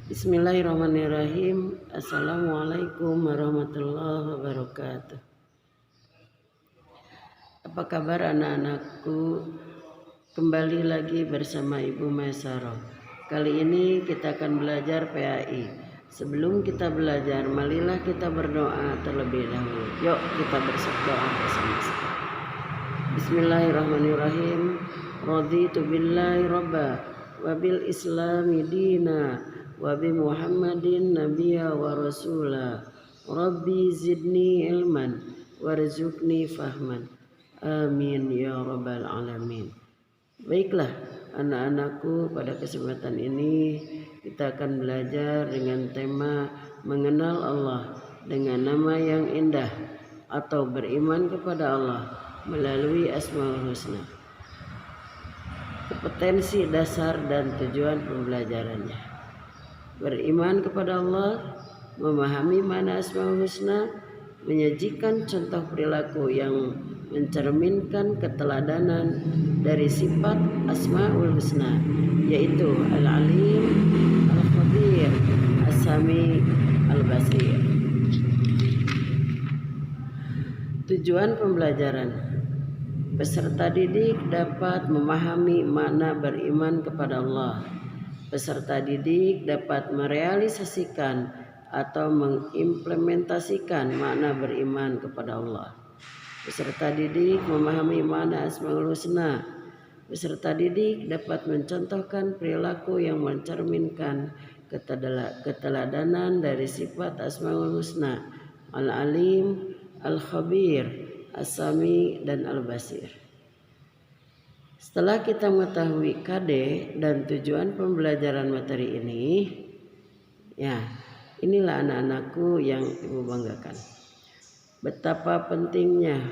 Bismillahirrahmanirrahim. Assalamualaikum warahmatullahi wabarakatuh. Apa kabar anak-anakku? Kembali lagi bersama Ibu Maisarah. Kali ini kita akan belajar PAI. Sebelum kita belajar, marilah kita berdoa terlebih dahulu. Yuk kita berdoa bersama-sama. Bismillahirrahmanirrahim. Raditu billahi rabba wa bil islami dina wa bi Muhammadin nabiyya wa rasula. Rabbi zidni ilman warzuqni fahman. Amin ya rabbal alamin. Baiklah anak-anakku, pada kesempatan ini kita akan belajar dengan tema mengenal Allah dengan nama yang indah atau beriman kepada Allah melalui Asmaul Husna. Kompetensi dasar dan tujuan pembelajarannya. Beriman kepada Allah, memahami makna Asmaul Husna, menyajikan contoh perilaku yang mencerminkan keteladanan dari sifat Asmaul Husna, yaitu Al-Alim, Al-Khabir, As-Sami, Al-Basir. Tujuan pembelajaran: peserta didik dapat memahami makna beriman kepada Allah. Peserta didik dapat merealisasikan atau mengimplementasikan makna beriman kepada Allah. Peserta didik memahami makna Asmaul Husna. Peserta didik dapat mencontohkan perilaku yang mencerminkan keteladanan dari sifat Asmaul Husna, Al-Alim, Al-Khabir, As-Sami, dan Al-Basir. Setelah kita mengetahui KD dan tujuan pembelajaran materi ini, ya, inilah anak-anakku yang Ibu banggakan. Betapa pentingnya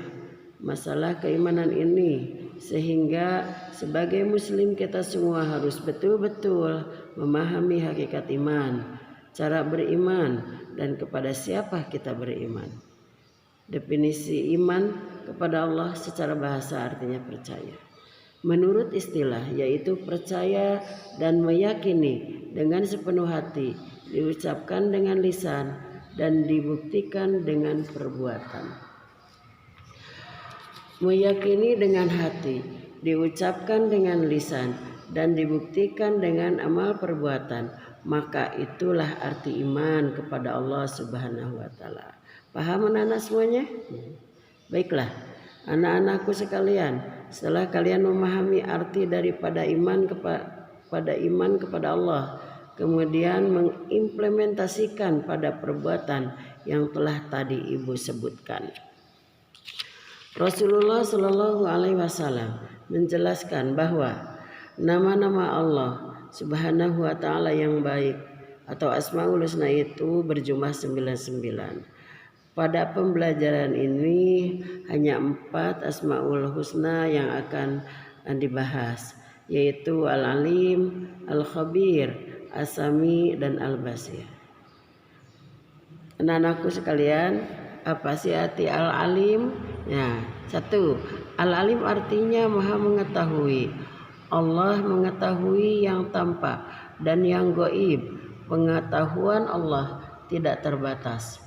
masalah keimanan ini, sehingga sebagai muslim kita semua harus betul-betul memahami hakikat iman, cara beriman, dan kepada siapa kita beriman. Definisi iman kepada Allah secara bahasa artinya percaya. Menurut istilah, yaitu percaya dan meyakini dengan sepenuh hati, diucapkan dengan lisan dan dibuktikan dengan perbuatan. Meyakini dengan hati, diucapkan dengan lisan, dan dibuktikan dengan amal perbuatan, maka itulah arti iman kepada Allah Subhanahu wa Ta'ala. Paham anak-anak semuanya? Baiklah, anak-anakku sekalian, setelah kalian memahami arti daripada iman kepada Allah, kemudian mengimplementasikan pada perbuatan yang telah tadi Ibu sebutkan. Rasulullah Shallallahu Alaihi Wasallam menjelaskan bahwa nama-nama Allah Subhanahu Wa Ta'ala yang baik atau Asmaul Husna itu berjumlah 99. Pada pembelajaran ini hanya 4 Asmaul Husna yang akan dibahas, yaitu Al-Alim, Al-Khabir, As-Sami, dan Al-Basir. Anak-anakku sekalian, apa sih arti Al-Alim? Ya, 1. Al-Alim artinya maha mengetahui. Allah mengetahui yang tampak dan yang gaib. Pengetahuan Allah tidak terbatas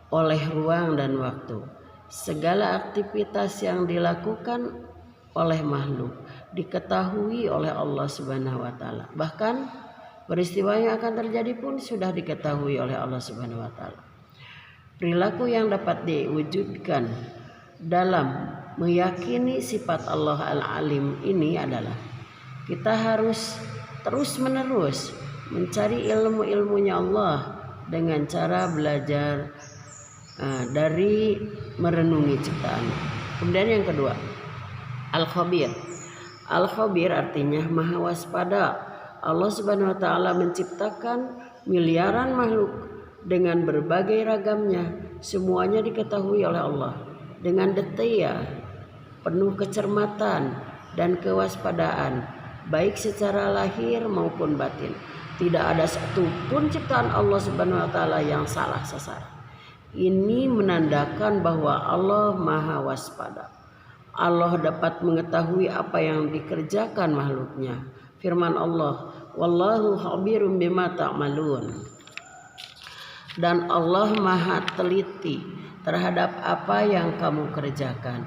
oleh ruang dan waktu. Segala aktivitas yang dilakukan oleh makhluk diketahui oleh Allah Subhanahu wa Ta'ala. Bahkan peristiwa yang akan terjadi pun sudah diketahui oleh Allah Subhanahu wa Ta'ala. Perilaku yang dapat diwujudkan dalam meyakini sifat Allah Al-Alim ini adalah kita harus terus-menerus mencari ilmu-ilmunya Allah dengan cara belajar dari merenungi ciptaan. Kemudian yang kedua, Al-Khabir. Al-Khabir artinya maha waspada. Allah Subhanahu wa Ta'ala menciptakan miliaran makhluk dengan berbagai ragamnya. Semuanya diketahui oleh Allah dengan detail, penuh kecermatan dan kewaspadaan, baik secara lahir maupun batin. Tidak ada satupun ciptaan Allah Subhanahu wa Ta'ala yang salah sasaran. Ini menandakan bahwa Allah maha waspada. Allah dapat mengetahui apa yang dikerjakan makhluknya. Firman Allah, wallahu khabirum bima ta'malun. Dan Allah Maha teliti terhadap apa yang kamu kerjakan.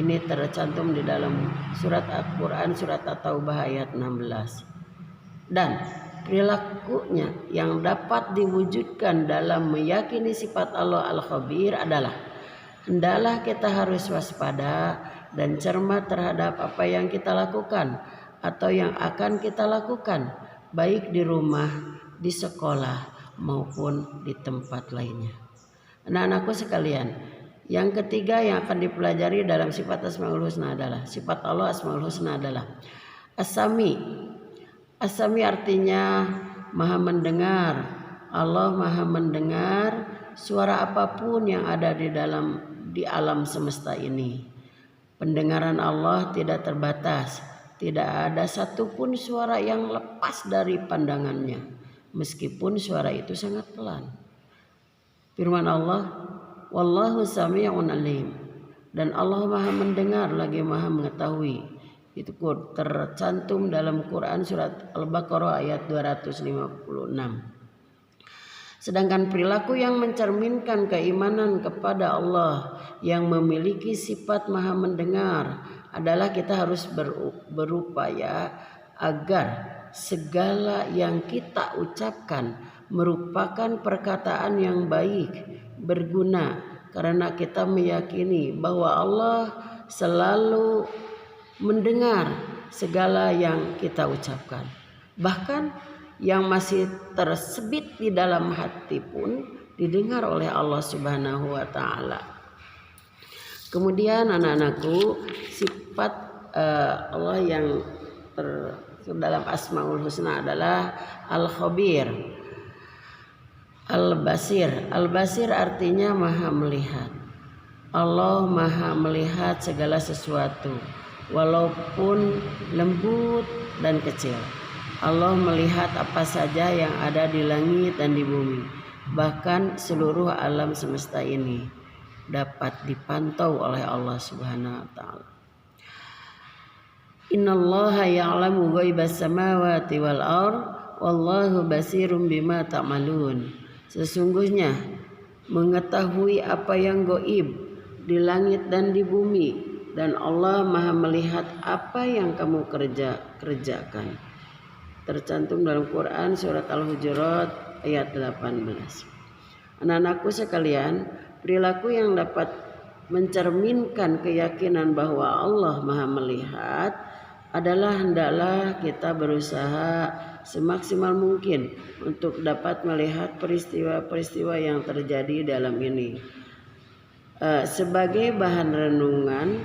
Ini tercantum di dalam surat Al-Quran surat At-Taubah ayat 16. Dan perilakunya yang dapat diwujudkan dalam meyakini sifat Allah Al-Khabir adalah hendaklah kita harus waspada dan cermat terhadap apa yang kita lakukan atau yang akan kita lakukan, baik di rumah, di sekolah, maupun di tempat lainnya. Anak-anakku sekalian, yang ketiga yang akan dipelajari dalam sifat Asmaul Husna adalah sifat Allah Asmaul Husna adalah As-Sami. As-Sami artinya Maha mendengar. Allah Maha mendengar suara apapun yang ada di alam semesta ini. Pendengaran Allah tidak terbatas. Tidak ada satupun suara yang lepas dari pandangannya, meskipun suara itu sangat pelan. Firman Allah, wallahu sami'un alim. Dan Allah Maha mendengar lagi Maha mengetahui. Itu tercantum dalam Quran surat Al-Baqarah ayat 256. Sedangkan perilaku yang mencerminkan keimanan kepada Allah yang memiliki sifat Maha mendengar adalah kita harus berupaya agar segala yang kita ucapkan merupakan perkataan yang baik, berguna, karena kita meyakini bahwa Allah selalu mendengar segala yang kita ucapkan. Bahkan yang masih tersebit di dalam hati pun didengar oleh Allah Subhanahu wa taala. Kemudian anak-anakku, sifat Allah yang dalam Asmaul Husna adalah Al-Khabir, Al-Basir. Al-Basir artinya Maha melihat. Allah Maha melihat segala sesuatu, walaupun lembut dan kecil. Allah melihat apa saja yang ada di langit dan di bumi. Bahkan seluruh alam semesta ini dapat dipantau oleh Allah Subhanahu wa taala. Innallaha ya'lamu ghaibas samawati wal ardh wallahu basirum bima ta'malun. Sesungguhnya mengetahui apa yang gaib di langit dan di bumi, dan Allah Maha melihat apa yang kamu kerjakan. Tercantum dalam Quran surat Al-Hujurat ayat 18. Anak-anakku sekalian, perilaku yang dapat mencerminkan keyakinan bahwa Allah Maha melihat adalah hendaklah kita berusaha semaksimal mungkin untuk dapat melihat peristiwa-peristiwa yang terjadi dalam ini sebagai bahan renungan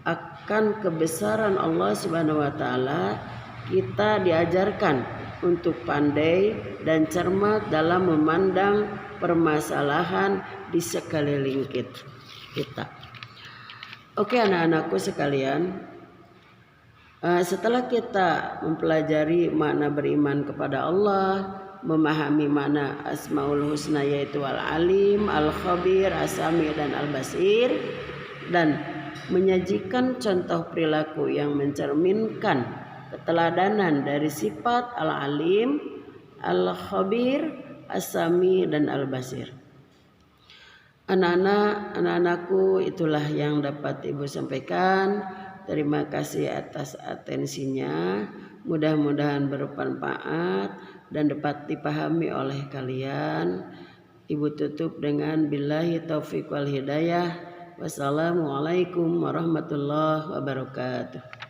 akan kebesaran Allah Subhanahu wa taala. Kita diajarkan untuk pandai dan cermat dalam memandang permasalahan di sekeliling kita. Oke anak-anakku sekalian, setelah kita mempelajari makna beriman kepada Allah, memahami makna Asmaul Husna yaitu Al-Alim, Al-Khabir, As-Sami dan Al-Basir, dan menyajikan contoh perilaku yang mencerminkan keteladanan dari sifat Al-Alim, Al-Khabir, As-Sami dan Al-Basir. Anak-anakku, itulah yang dapat Ibu sampaikan. Terima kasih atas atensinya. Mudah-mudahan bermanfaat dan dapat dipahami oleh kalian. Ibu tutup dengan billahi taufiq wal hidayah. Wassalamualaikum warahmatullahi wabarakatuh.